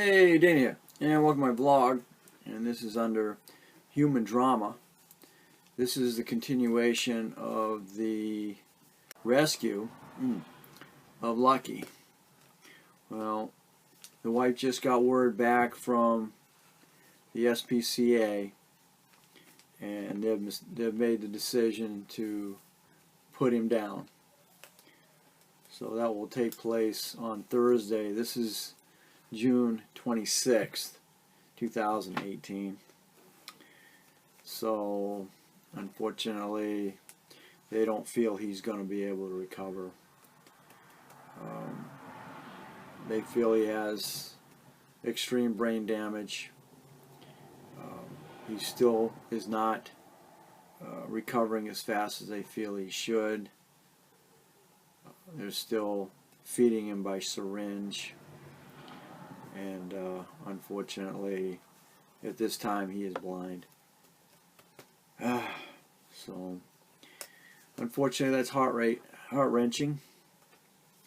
Hey, Dana here, and welcome to my vlog, and this is under Human Drama. This is the continuation of the rescue of Lucky. Well, the wife just got word back from the SPCA, and they've made the decision to put him down. So that will take place on Thursday. This is June 26th, 2018. So, unfortunately, they don't feel he's going to be able to recover. They feel he has extreme brain damage. He still is not recovering as fast as they feel he should. They're still feeding him by syringe. And unfortunately, at this time, he is blind. So, unfortunately, that's heart-wrenching.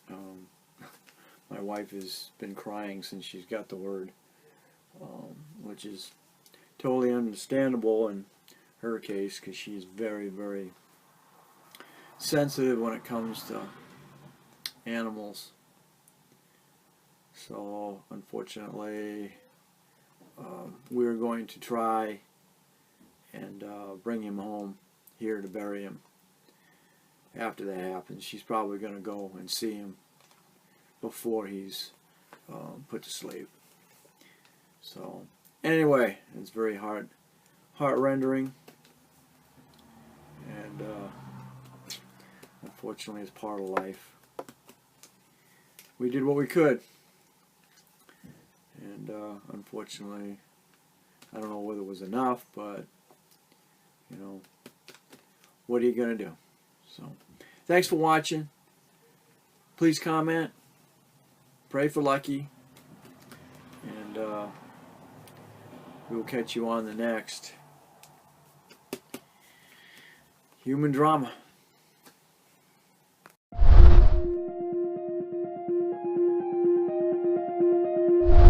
My wife has been crying since she's got the word, which is totally understandable in her case, because she's very, very sensitive when it comes to animals. So, unfortunately, we're going to try and bring him home here to bury him. After that happens, she's probably going to go and see him before he's put to sleep. So, anyway, it's very heart-rendering, and unfortunately, it's part of life. We did what we could. And unfortunately, I don't know whether it was enough, but, you know, what are you going to do? So, thanks for watching. Please comment. Pray for Lucky. And we will catch you on the next Human Drama.